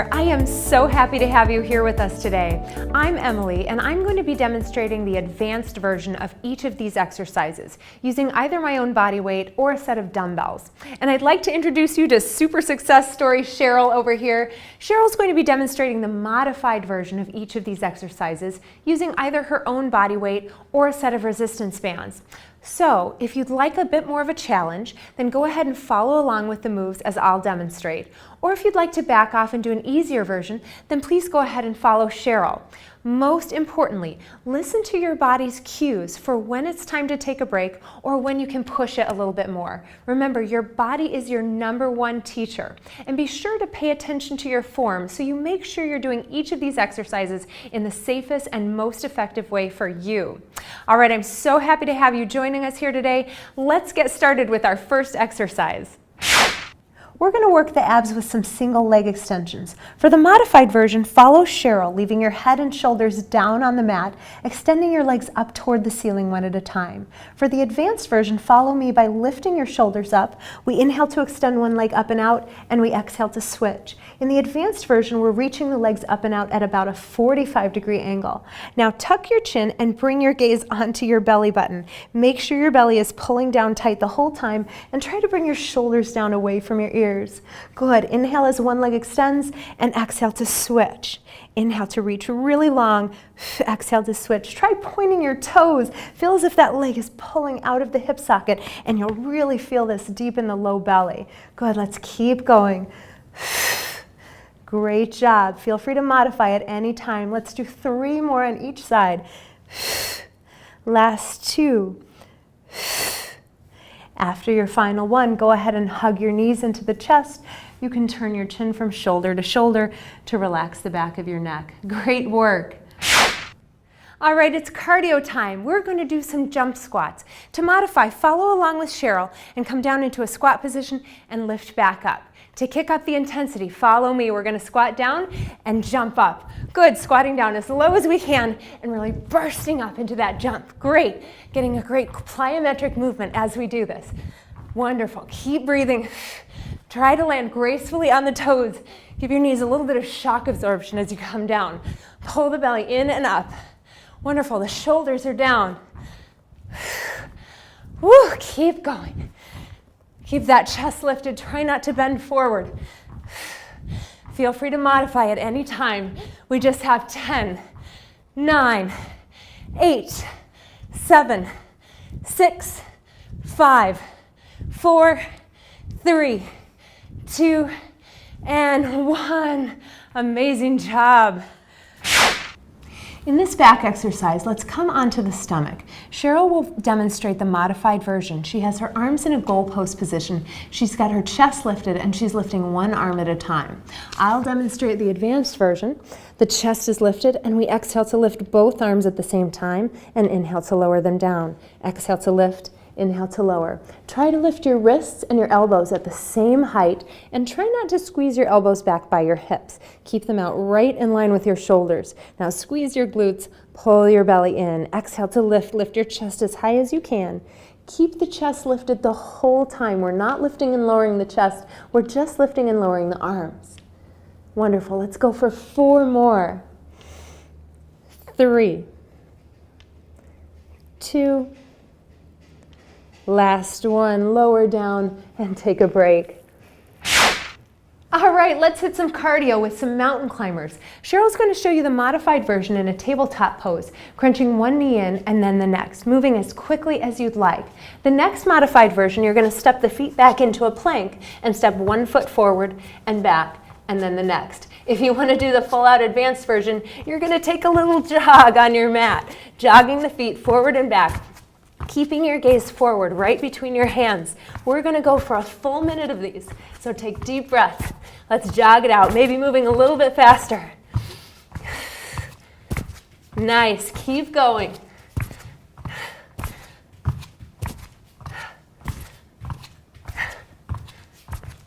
there. I am so happy to have you here with us today. I'm Emily, and I'm going to be demonstrating the advanced version of each of these exercises using either my own body weight or a set of dumbbells. And I'd like to introduce you to super success story Cheryl over here. Cheryl's going to be demonstrating the modified version of each of these exercises using either her own body weight or a set of resistance bands. So, if you'd like a bit more of a challenge, then go ahead and follow along with the moves as I'll demonstrate. Or if you'd like to back off and do an easier version, then please go ahead and follow Cheryl. Most importantly, listen to your body's cues for when it's time to take a break or when you can push it a little bit more. Remember, your body is your #1 teacher. And be sure to pay attention to your form so you make sure you're doing each of these exercises in the safest and most effective way for you. All right, I'm so happy to have you joining us here today. Let's get started with our first exercise. We're going to work the abs with some single leg extensions. For the modified version, follow Cheryl, leaving your head and shoulders down on the mat, extending your legs up toward the ceiling one at a time. For the advanced version, follow me by lifting your shoulders up. We inhale to extend one leg up and out, and we exhale to switch. In the advanced version, we're reaching the legs up and out at about a 45-degree angle. Now tuck your chin and bring your gaze onto your belly button. Make sure your belly is pulling down tight the whole time, and try to bring your shoulders down away from your ears. Good. Inhale as one leg extends and exhale to switch. Inhale to reach really long. Exhale to switch. Try pointing your toes. Feel as if that leg is pulling out of the hip socket, and you'll really feel this deep in the low belly. Good. Let's keep going. Great job. Feel free to modify at any time. Let's do 3 more on each side. Last 2. After your final one, go ahead and hug your knees into the chest. You can turn your chin from shoulder to shoulder to relax the back of your neck. Great work. All right, it's cardio time. We're going to do some jump squats. To modify, follow along with Cheryl and come down into a squat position and lift back up. To kick up the intensity, follow me. We're going to squat down and jump up. Good, squatting down as low as we can and really bursting up into that jump. Great, getting a great plyometric movement as we do this. Wonderful, keep breathing. Try to land gracefully on the toes. Give your knees a little bit of shock absorption as you come down. Pull the belly in and up. Wonderful, the shoulders are down. Woo, keep going. Keep that chest lifted. Try not to bend forward. Feel free to modify at any time. We just have 10, 9, 8, 7, 6, 5, 4, 3, 2, and 1. Amazing job. In this back exercise, let's come onto the stomach. Cheryl will demonstrate the modified version. She has her arms in a goalpost position. She's got her chest lifted and she's lifting one arm at a time. I'll demonstrate the advanced version. The chest is lifted and we exhale to lift both arms at the same time and inhale to lower them down. Exhale to lift. Inhale to lower. Try to lift your wrists and your elbows at the same height and try not to squeeze your elbows back by your hips. Keep them out right in line with your shoulders. Now squeeze your glutes, pull your belly in. Exhale to lift. Lift your chest as high as you can. Keep the chest lifted the whole time. We're not lifting and lowering the chest. We're just lifting and lowering the arms. Wonderful. Let's go for 4 more. 3, 2, last one, lower down and take a break. All right, let's hit some cardio with some mountain climbers. Cheryl's going to show you the modified version in a tabletop pose, crunching one knee in and then the next, moving as quickly as you'd like. The next modified version, you're going to step the feet back into a plank and step 1 foot forward and back and then the next. If you want to do the full out advanced version, you're going to take a little jog on your mat, jogging the feet forward and back, keeping your gaze forward right between your hands. We're going to go for a full minute of these. So take deep breaths. Let's jog it out, maybe moving a little bit faster. Nice, keep going.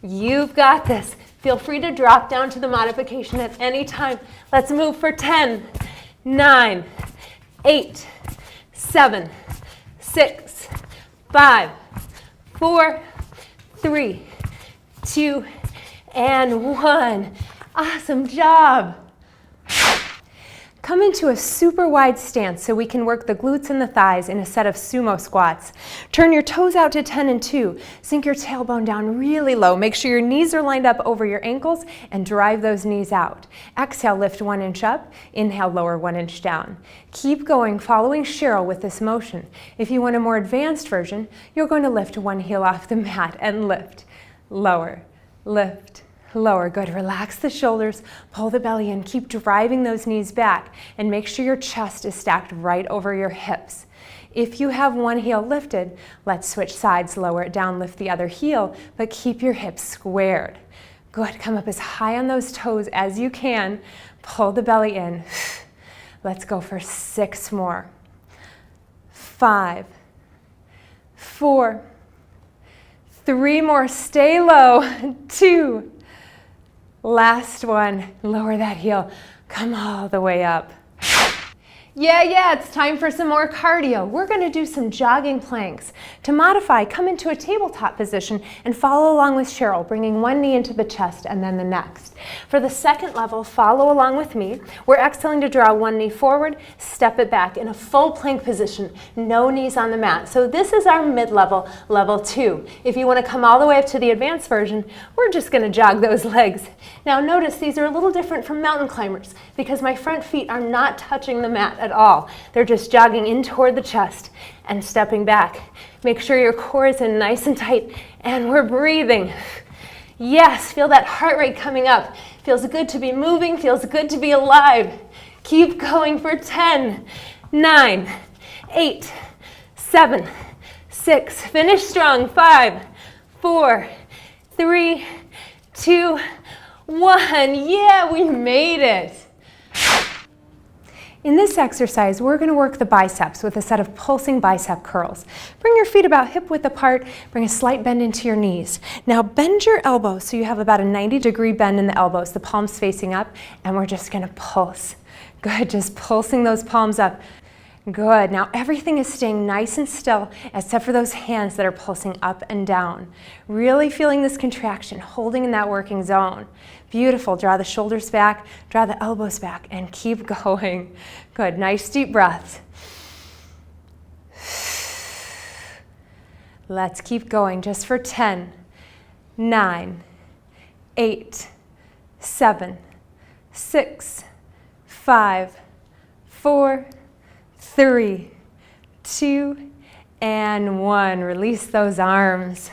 You've got this. Feel free to drop down to the modification at any time. Let's move for 10, 9, 8, 7, 6, 5, 4, 3, 2, and 1. Awesome job. Come into a super wide stance so we can work the glutes and the thighs in a set of sumo squats. Turn your toes out to 10 and 2. Sink your tailbone down really low. Make sure your knees are lined up over your ankles and drive those knees out. Exhale, lift 1 inch up. Inhale, lower 1 inch down. Keep going, following Cheryl with this motion. If you want a more advanced version, you're going to lift one heel off the mat and lift, lower, lift, lower. Good. Relax the shoulders, pull the belly in, keep driving those knees back, and make sure your chest is stacked right over your hips. If you have one heel lifted, let's switch sides, lower it down, lift the other heel, but keep your hips squared. Good. Come up as high on those toes as you can. Pull the belly in. Let's go for 6 more. 5, 4, 3 more. Stay low. 2. Last one, lower that heel, come all the way up. Yeah, it's time for some more cardio. We're gonna do some jogging planks. To modify, come into a tabletop position and follow along with Cheryl, bringing one knee into the chest and then the next. For the second level, follow along with me. We're exhaling to draw one knee forward, step it back in a full plank position, no knees on the mat. So this is our mid-level, level 2. If you wanna come all the way up to the advanced version, we're just gonna jog those legs. Now notice these are a little different from mountain climbers because my front feet are not touching the mat at all. They're just jogging in toward the chest and stepping back. Make sure your core is in nice and tight, and we're breathing. Yes, feel that heart rate coming up. Feels good to be moving, feels good to be alive. Keep going for 10, 9, 8, 7, 6. Finish strong. 5, 4, 3, 2, 1. Yeah, we made it. In this exercise, we're going to work the biceps with a set of pulsing bicep curls. Bring your feet about hip width apart, bring a slight bend into your knees. Now bend your elbows so you have about a 90-degree bend in the elbows, the palms facing up, and we're just going to pulse. Good, just pulsing those palms up. Good, now everything is staying nice and still except for those hands that are pulsing up and down. Really feeling this contraction, holding in that working zone. Beautiful, draw the shoulders back, draw the elbows back, and keep going. Good, nice deep breaths. Let's keep going just for 10, 9, 8, 7, 6, 5, 4, 3, 2, and 1. Release those arms.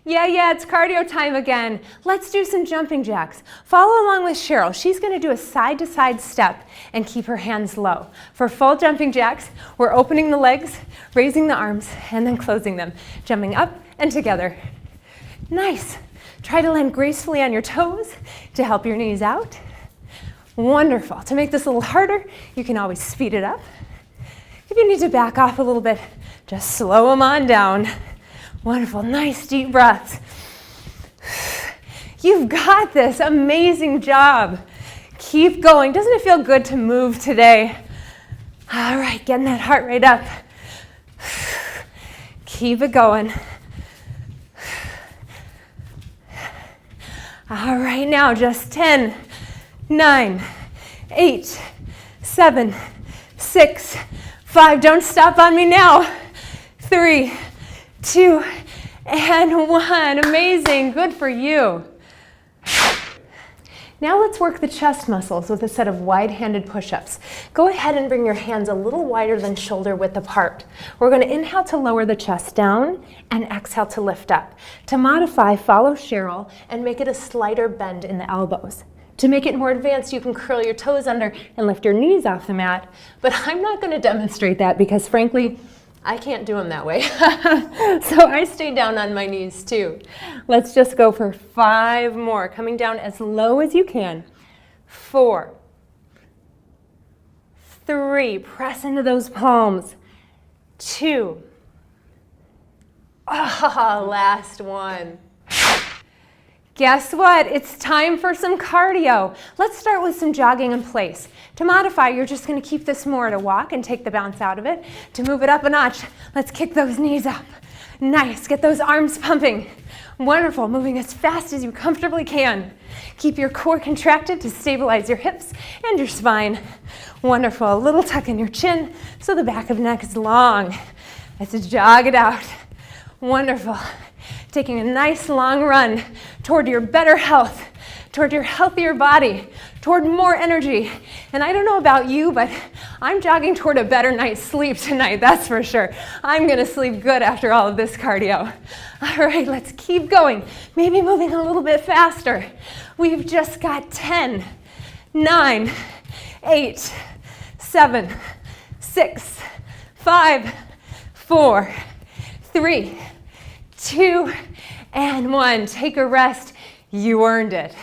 Yeah, it's cardio time again. Let's do some jumping jacks. Follow along with Cheryl. She's going to do a side-to-side step and keep her hands low. For full jumping jacks, we're opening the legs, raising the arms, and then closing them, jumping up and together. Nice. Try to land gracefully on your toes to help your knees out. Wonderful. To make this a little harder, you can always speed it up. If you need to back off a little bit, just slow them on down. Wonderful. Nice deep breaths. You've got this. Amazing job. Keep going. Doesn't it feel good to move today? All right, getting that heart rate up. Keep it going. All right, now just 10, 9, 8, 7, 6, 5. Don't stop on me now. 3, 2, and 1. Amazing. Good for you. Now let's work the chest muscles with a set of wide-handed push-ups. Go ahead and bring your hands a little wider than shoulder width apart. We're going to inhale to lower the chest down and exhale to lift up. To modify, follow Cheryl and make it a slighter bend in the elbows. To make it more advanced, you can curl your toes under and lift your knees off the mat, but I'm not going to demonstrate that because frankly, I can't do them that way. So I stay down on my knees too. Let's just go for 5 more, coming down as low as you can. 4, 3, press into those palms. 2, last one. Guess what? It's time for some cardio. Let's start with some jogging in place. To modify, you're just going to keep this more at a walk and take the bounce out of it. To move it up a notch, let's kick those knees up. Nice, get those arms pumping. Wonderful, moving as fast as you comfortably can. Keep your core contracted to stabilize your hips and your spine. Wonderful, a little tuck in your chin so the back of the neck is long. Let's jog it out. Wonderful. Taking a nice long run toward your better health, toward your healthier body, toward more energy. And I don't know about you, but I'm jogging toward a better night's sleep tonight, that's for sure. I'm gonna sleep good after all of this cardio. All right, let's keep going. Maybe moving a little bit faster. We've just got 10, 9, 8, 7, 6, 5, 4, 3, 2, and 1. Take a rest. You earned it.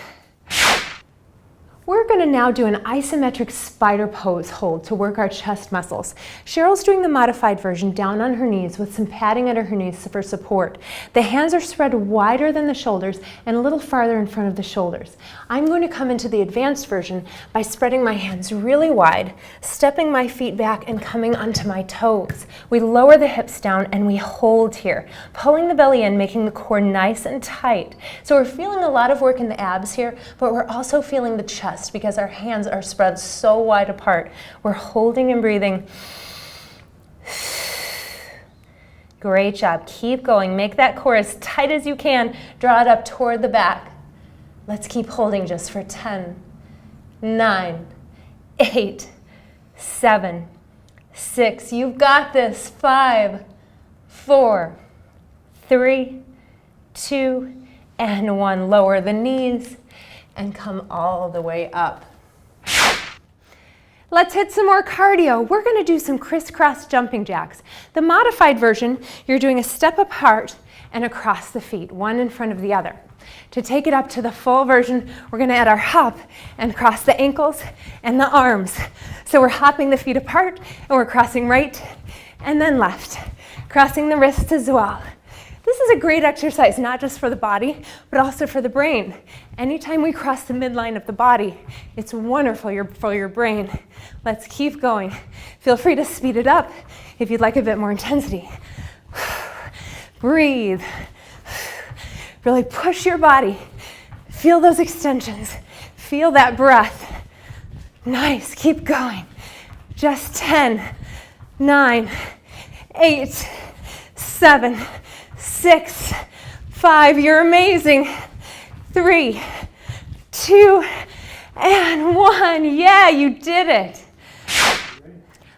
We're going to now do an isometric spider pose hold to work our chest muscles. Cheryl's doing the modified version down on her knees with some padding under her knees for support. The hands are spread wider than the shoulders and a little farther in front of the shoulders. I'm going to come into the advanced version by spreading my hands really wide, stepping my feet back and coming onto my toes. We lower the hips down and we hold here, pulling the belly in, making the core nice and tight. So we're feeling a lot of work in the abs here, but we're also feeling the chest because our hands are spread so wide apart. We're holding and breathing. Great job. Keep going. Make that core as tight as you can. Draw it up toward the back. Let's keep holding just for 10, 9, 8, 7, 6. You've got this. 5, 4, 3, 2, and 1. Lower the knees and come all the way up. Let's hit some more cardio. We're going to do some crisscross jumping jacks. The modified version, you're doing a step apart and across the feet, one in front of the other. To take it up to the full version, we're going to add our hop and cross the ankles and the arms. So we're hopping the feet apart and we're crossing right and then left, crossing the wrists as well. This is a great exercise, not just for the body, but also for the brain. Anytime we cross the midline of the body, it's wonderful for your brain. Let's keep going. Feel free to speed it up if you'd like a bit more intensity. Breathe. Really push your body. Feel those extensions. Feel that breath. Nice, keep going. Just 10, 9, 8, 7, 6, 5, you're amazing. 3, 2, and 1. Yeah, you did it.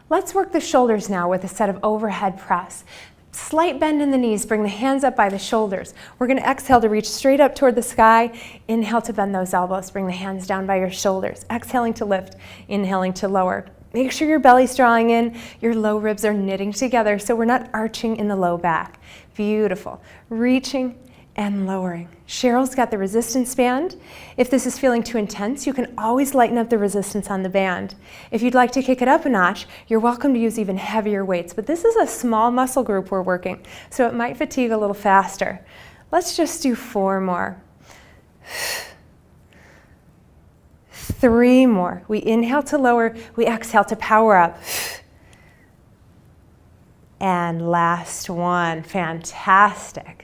Let's work the shoulders now with a set of overhead press. Slight bend in the knees, bring the hands up by the shoulders. We're going to exhale to reach straight up toward the sky. Inhale to bend those elbows, bring the hands down by your shoulders. Exhaling to lift, inhaling to lower. Make sure your belly's drawing in, your low ribs are knitting together so we're not arching in the low back. Beautiful. Reaching and lowering. Cheryl's got the resistance band. If this is feeling too intense, you can always lighten up the resistance on the band. If you'd like to kick it up a notch, you're welcome to use even heavier weights, but this is a small muscle group we're working, so it might fatigue a little faster. Let's just do 4 more. 3 more. We inhale to lower, we exhale to power up. And last one. Fantastic.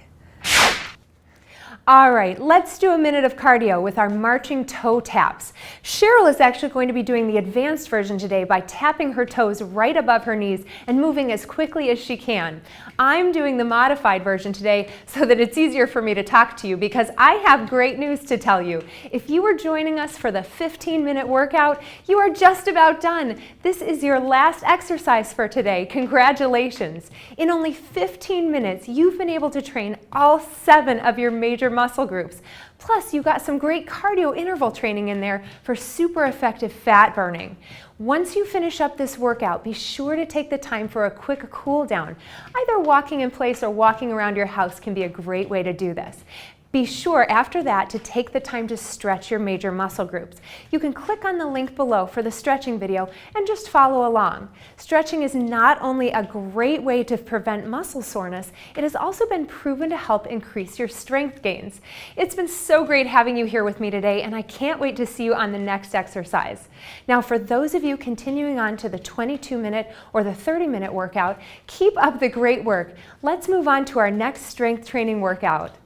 All right, let's do a minute of cardio with our marching toe taps. Cheryl is actually going to be doing the advanced version today by tapping her toes right above her knees and moving as quickly as she can. I'm doing the modified version today so that it's easier for me to talk to you because I have great news to tell you. If you are joining us for the 15-minute workout, you are just about done. This is your last exercise for today. Congratulations. In only 15 minutes, you've been able to train all 7 of your major muscle groups. Plus, you got some great cardio interval training in there for super effective fat burning. Once you finish up this workout, be sure to take the time for a quick cool down. Either walking in place or walking around your house can be a great way to do this. Be sure after that to take the time to stretch your major muscle groups. You can click on the link below for the stretching video and just follow along. Stretching is not only a great way to prevent muscle soreness, it has also been proven to help increase your strength gains. It's been so great having you here with me today, and I can't wait to see you on the next exercise. Now, for those of you continuing on to the 22-minute or the 30-minute workout, keep up the great work. Let's move on to our next strength training workout.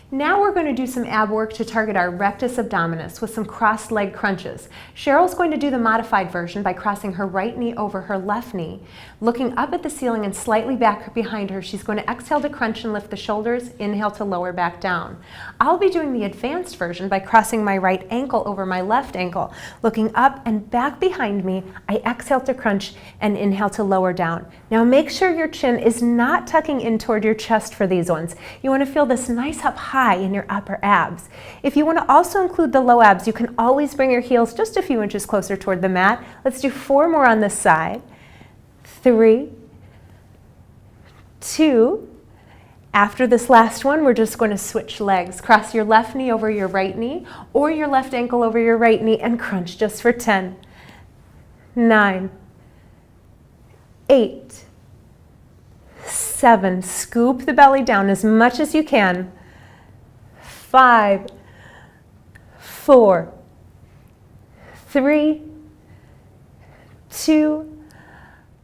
Now we're going to do some ab work to target our rectus abdominis with some crossed leg crunches. Cheryl's going to do the modified version by crossing her right knee over her left knee. Looking up at the ceiling and slightly back behind her, she's going to exhale to crunch and lift the shoulders, inhale to lower back down. I'll be doing the advanced version by crossing my right ankle over my left ankle. Looking up and back behind me, I exhale to crunch and inhale to lower down. Now make sure your chin is not tucking in toward your chest for these ones. You want to feel this nice up high in your upper abs. If you want to also include the low abs, you can always bring your heels just a few inches closer toward the mat. Let's do 4 more on this side. 3, 2. After this last one, we're just going to switch legs. Cross your left knee over your right knee or your left ankle over your right knee and crunch just for 10, 9, 8, 7. Scoop the belly down as much as you can. 5, 4, 3, 2,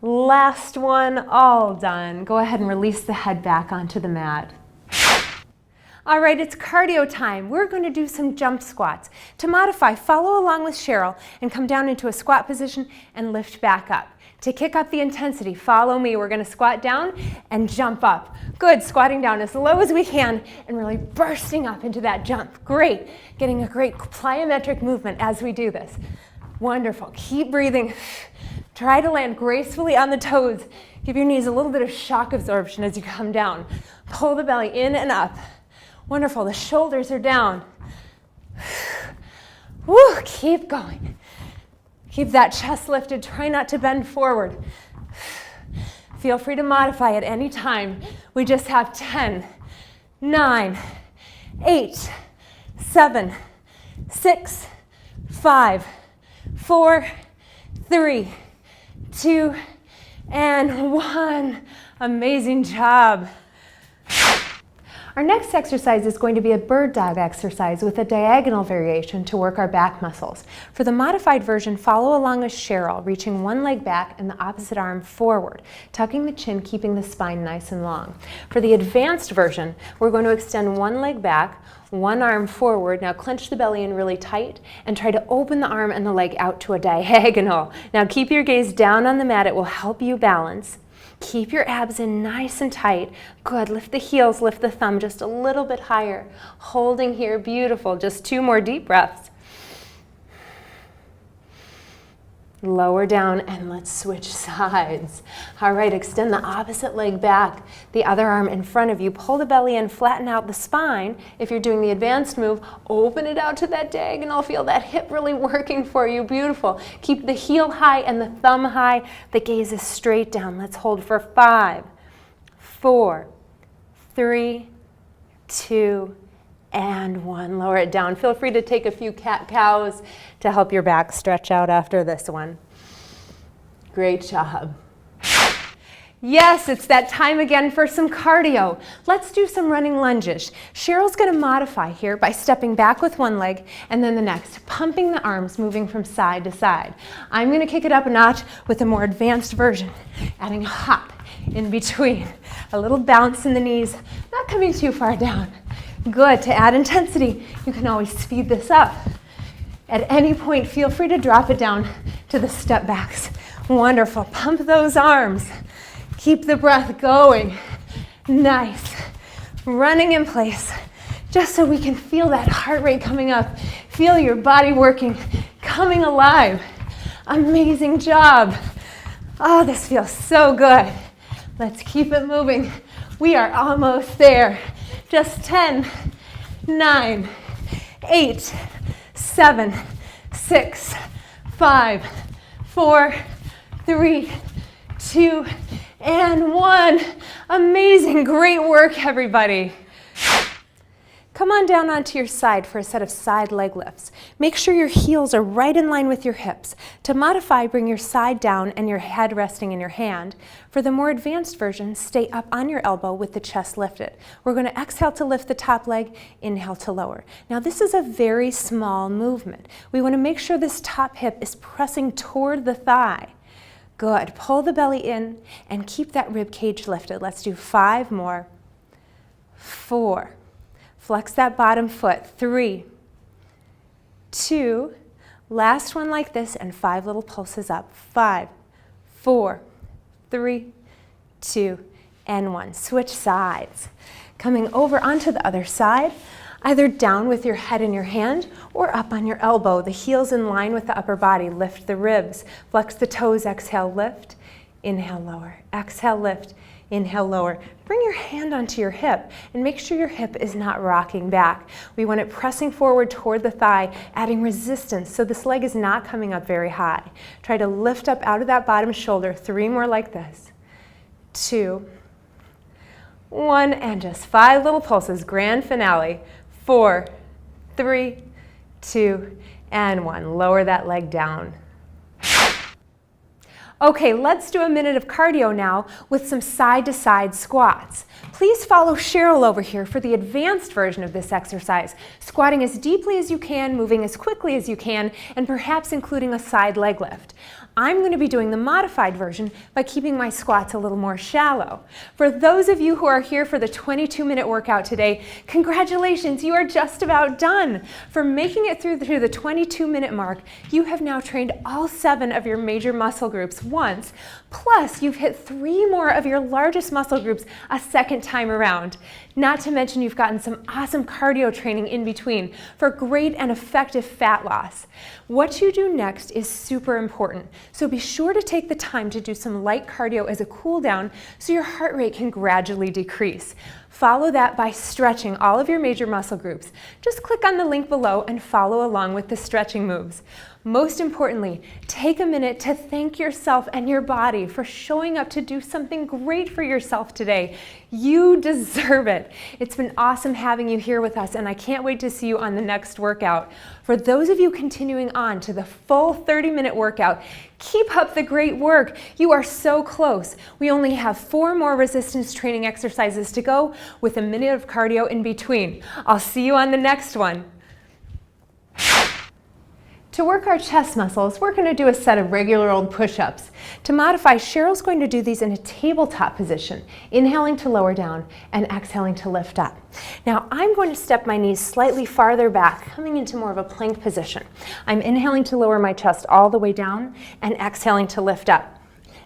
last one, all done. Go ahead and release the head back onto the mat. All right, it's cardio time. We're going to do some jump squats. To modify, follow along with Cheryl and come down into a squat position and lift back up. To kick up the intensity, follow me. We're going to squat down and jump up. Good, squatting down as low as we can and really bursting up into that jump. Great, getting a great plyometric movement as we do this. Wonderful, keep breathing. Try to land gracefully on the toes. Give your knees a little bit of shock absorption as you come down. Pull the belly in and up. Wonderful, the shoulders are down. Woo, keep going. Keep that chest lifted, try not to bend forward. Feel free to modify at any time. We just have 10, 9, 8, 7, 6, 5, 4, 3, 2, and 1. Amazing job. Our next exercise is going to be a bird dog exercise with a diagonal variation to work our back muscles. For the modified version, follow along with Cheryl, reaching one leg back and the opposite arm forward, tucking the chin, keeping the spine nice and long. For the advanced version, we're going to extend one leg back, one arm forward. Now clench the belly in really tight and try to open the arm and the leg out to a diagonal. Now keep your gaze down on the mat. It will help you balance. Keep your abs in nice and tight. Good, lift the heels, lift the thumb just a little bit higher. Holding here, beautiful. Just 2 more deep breaths. Lower down and let's switch sides. All right, extend the opposite leg back, the other arm in front of you. Pull the belly in, flatten out the spine. If you're doing the advanced move, open it out to that diagonal. Feel that hip really working for you. Beautiful. Keep the heel high and the thumb high. The gaze is straight down. Let's hold for 5, 4, 3, 2, and 1. Lower it down. Feel free to take a few cat-cows to help your back stretch out after this one. Great job. Yes, it's that time again for some cardio. Let's do some running lunges. Cheryl's going to modify here by stepping back with one leg and then the next, pumping the arms, moving from side to side. I'm going to kick it up a notch with a more advanced version, adding a hop in between, a little bounce in the knees, not coming too far down. Good. To add intensity, you can always speed this up. At any point, feel free to drop it down to the step backs. Wonderful. Pump those arms. Keep the breath going. Nice. Running in place, just so we can feel that heart rate coming up. Feel your body working, coming alive. Amazing job. Oh, this feels so good. Let's keep it moving. We are almost there. Just 10, 9, 8, 7, 6, 5, 4, 3, 2, and 1. Amazing, great work, everybody. Come on down onto your side for a set of side leg lifts. Make sure your heels are right in line with your hips. To modify, bring your side down and your head resting in your hand. For the more advanced version, stay up on your elbow with the chest lifted. We're going to exhale to lift the top leg, inhale to lower. Now this is a very small movement. We want to make sure this top hip is pressing toward the thigh. Good. Pull the belly in and keep that rib cage lifted. Let's do 5 more. 4. Flex that bottom foot. 3, 2, last one like this, and 5 little pulses up. 5, 4, 3, 2, and 1. Switch sides. Coming over onto the other side, either down with your head in your hand or up on your elbow. The heels in line with the upper body. Lift the ribs. Flex the toes. Exhale, lift. Inhale, lower. Exhale, lift. Inhale, lower. Bring your hand onto your hip and make sure your hip is not rocking back. We want it pressing forward toward the thigh, adding resistance so this leg is not coming up very high. Try to lift up out of that bottom shoulder. 3 more like this. 2, 1, and just 5 little pulses. Grand finale. 4, 3, 2, and 1. Lower that leg down. Okay, let's do a minute of cardio now with some side-to-side squats. Please follow Cheryl over here for the advanced version of this exercise, squatting as deeply as you can, moving as quickly as you can, and perhaps including a side leg lift. I'm going to be doing the modified version by keeping my squats a little more shallow. For those of you who are here for the 22-minute workout today, congratulations, you are just about done. For making it through the 22-minute mark, you have now trained all 7 of your major muscle groups once, plus you've hit 3 more of your largest muscle groups a second time around. Not to mention you've gotten some awesome cardio training in between for great and effective fat loss. What you do next is super important, so be sure to take the time to do some light cardio as a cool down so your heart rate can gradually decrease. Follow that by stretching all of your major muscle groups. Just click on the link below and follow along with the stretching moves. Most importantly, take a minute to thank yourself and your body for showing up to do something great for yourself today. You deserve it. It's been awesome having you here with us, and I can't wait to see you on the next workout. For those of you continuing on to the full 30-minute workout, keep up the great work. You are so close. We only have 4 more resistance training exercises to go with a minute of cardio in between. I'll see you on the next one. To work our chest muscles, we're going to do a set of regular old push-ups. To modify, Cheryl's going to do these in a tabletop position, inhaling to lower down and exhaling to lift up. Now, I'm going to step my knees slightly farther back, coming into more of a plank position. I'm inhaling to lower my chest all the way down and exhaling to lift up.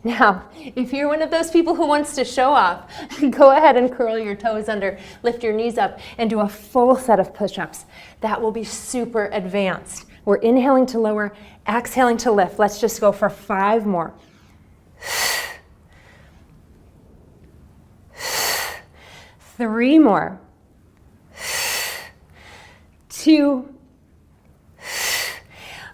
Now, if you're one of those people who wants to show off, go ahead and curl your toes under, lift your knees up, and do a full set of push-ups. That will be super advanced. We're inhaling to lower, exhaling to lift. Let's just go for 5 more. 3 more. 2.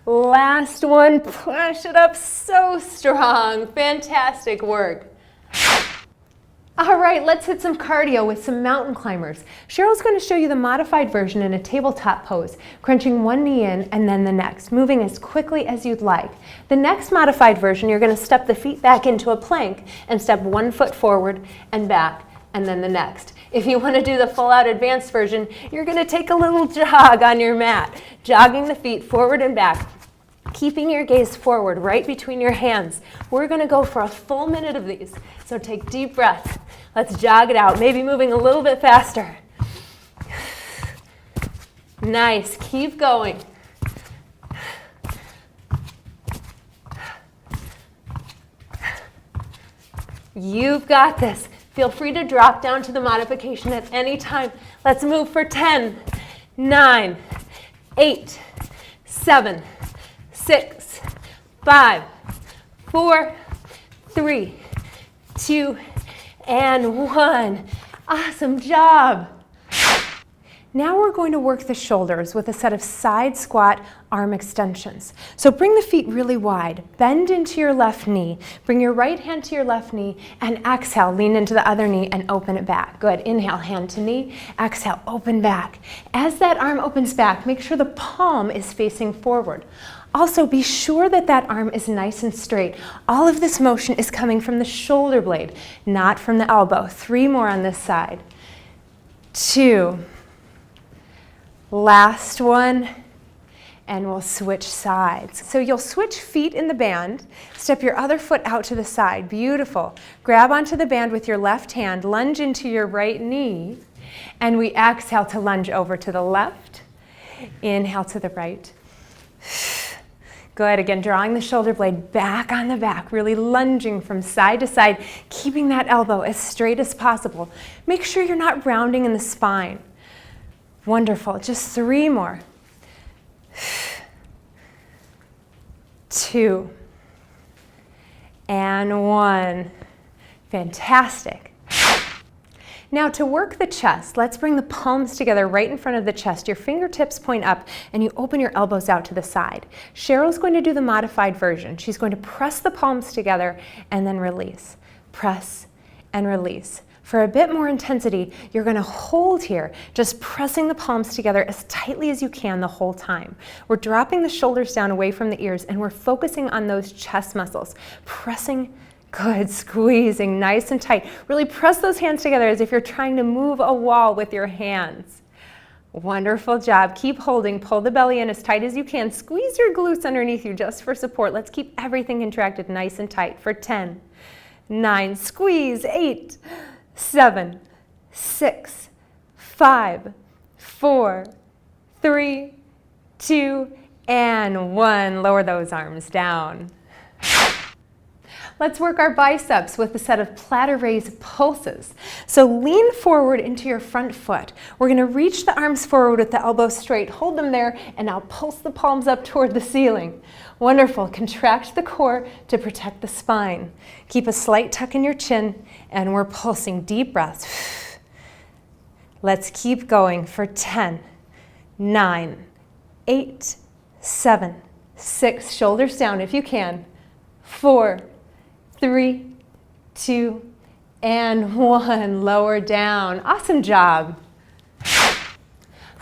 Last one. Push it up so strong. Fantastic work. All right, let's hit some cardio with some mountain climbers. Cheryl's going to show you the modified version in a tabletop pose, crunching one knee in and then the next, moving as quickly as you'd like. The next modified version, you're going to step the feet back into a plank and step 1 foot forward and back, and then the next. If you want to do the full-out advanced version, you're going to take a little jog on your mat, jogging the feet forward and back, keeping your gaze forward right between your hands. We're going to go for a full minute of these, so take deep breaths. Let's jog it out, maybe moving a little bit faster. Nice, keep going. You've got this. Feel free to drop down to the modification at any time. Let's move for 10, 9, 8, 7, 6, 5, 4, 3, 2, and 1. Awesome job. Now we're going to work the shoulders with a set of side squat arm extensions. So bring the feet really wide, bend into your left knee, bring your right hand to your left knee, and exhale, lean into the other knee and open it back. Good, inhale, hand to knee, exhale, open back. As that arm opens back, make sure the palm is facing forward. Also, be sure that that arm is nice and straight. All of this motion is coming from the shoulder blade, not from the elbow. 3 more on this side. 2. Last one, and we'll switch sides. So you'll switch feet in the band, step your other foot out to the side, beautiful. Grab onto the band with your left hand, lunge into your right knee, and we exhale to lunge over to the left, inhale to the right. Good, again, drawing the shoulder blade back on the back, really lunging from side to side, keeping that elbow as straight as possible. Make sure you're not rounding in the spine. Wonderful, just 3 more. 2 and 1. Fantastic. Now to work the chest, let's bring the palms together right in front of the chest. Your fingertips point up and you open your elbows out to the side. Cheryl's going to do the modified version. She's going to press the palms together and then release. Press and release. For a bit more intensity, you're going to hold here, just pressing the palms together as tightly as you can the whole time. We're dropping the shoulders down away from the ears and we're focusing on those chest muscles. Pressing, good, squeezing nice and tight. Really press those hands together as if you're trying to move a wall with your hands. Wonderful job. Keep holding. Pull the belly in as tight as you can. Squeeze your glutes underneath you just for support. Let's keep everything contracted nice and tight for 10, 9, squeeze, 8, 7, 6, 5, 4, 3, 2, and 1. Lower those arms down. Let's work our biceps with a set of platter raise pulses. So lean forward into your front foot. We're going to reach the arms forward with the elbows straight. Hold them there, and now pulse the palms up toward the ceiling. Wonderful. Contract the core to protect the spine. Keep a slight tuck in your chin, and we're pulsing. Deep breaths. Let's keep going for 10, 9, 8, 7, 6. Shoulders down if you can. 4, 3, 2, and 1. Lower down. Awesome job.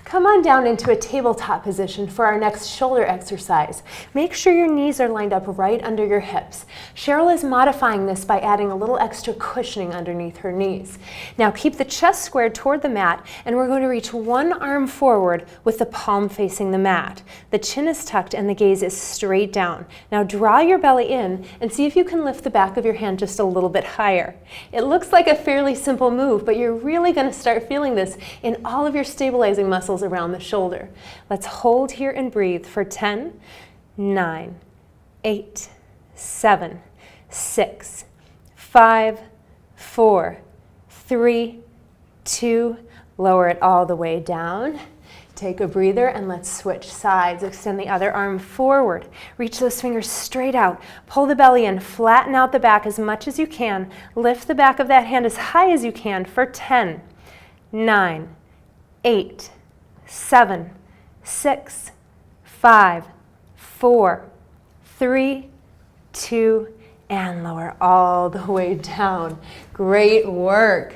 Come on down into a tabletop position for our next shoulder exercise. Make sure your knees are lined up right under your hips. Cheryl is modifying this by adding a little extra cushioning underneath her knees. Now keep the chest squared toward the mat, and we're going to reach one arm forward with the palm facing the mat. The chin is tucked and the gaze is straight down. Now draw your belly in and see if you can lift the back of your hand just a little bit higher. It looks like a fairly simple move, but you're really going to start feeling this in all of your stabilizing muscles around the shoulder. Let's hold here and breathe for 10, 9, 8, 7, 6, 5, 4, 3, 2, lower it all the way down. Take a breather and let's switch sides. Extend the other arm forward. Reach those fingers straight out. Pull the belly in, flatten out the back as much as you can. Lift the back of that hand as high as you can for 10, 9, 8, 7, 6, 5, 4, 3, 2, and lower all the way down. Great work.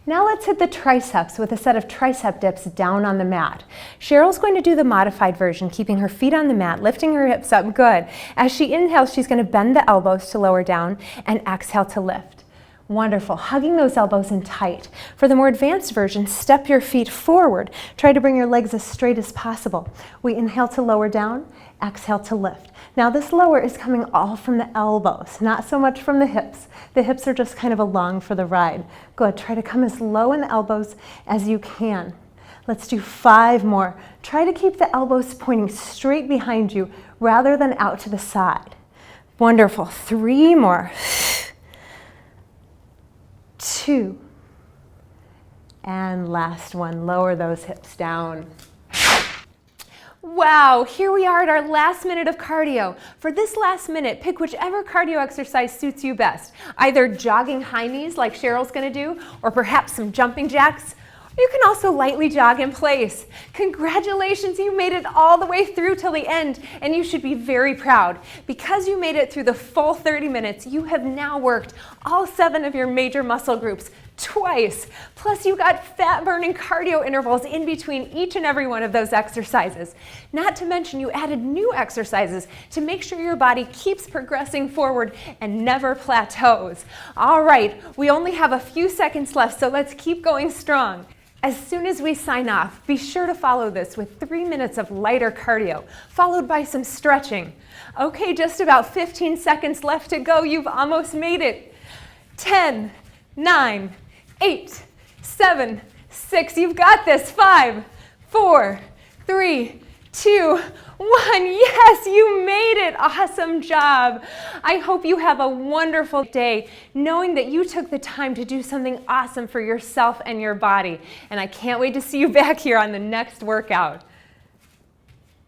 Now let's hit the triceps with a set of tricep dips down on the mat. Cheryl's going to do the modified version, keeping her feet on the mat, lifting her hips up. Good. As she inhales, she's going to bend the elbows to lower down and exhale to lift. Wonderful. Hugging those elbows in tight. For the more advanced version, step your feet forward. Try to bring your legs as straight as possible. We inhale to lower down, exhale to lift. Now this lower is coming all from the elbows, not so much from the hips. The hips are just kind of along for the ride. Good. Try to come as low in the elbows as you can. Let's do 5 more. Try to keep the elbows pointing straight behind you rather than out to the side. Wonderful. 3 more. 2, and last one. Lower those hips down. Wow, here we are at our last minute of cardio. For this last minute, pick whichever cardio exercise suits you best. Either jogging high knees like Cheryl's gonna do, or perhaps some jumping jacks, You can also lightly jog in place. Congratulations, you made it all the way through till the end, and you should be very proud. Because you made it through the full 30 minutes, you have now worked all 7 of your major muscle groups twice. Plus you got fat-burning cardio intervals in between each and every one of those exercises. Not to mention you added new exercises to make sure your body keeps progressing forward and never plateaus. All right, we only have a few seconds left, so let's keep going strong. As soon as we sign off, be sure to follow this with 3 minutes of lighter cardio, followed by some stretching. Okay, just about 15 seconds left to go. You've almost made it. 10, 9, 8, 7, 6. You've got this. 5, 4, 3, 2, 1. Yes, you made it. Awesome job. I hope you have a wonderful day knowing that you took the time to do something awesome for yourself and your body. And I can't wait to see you back here on the next workout.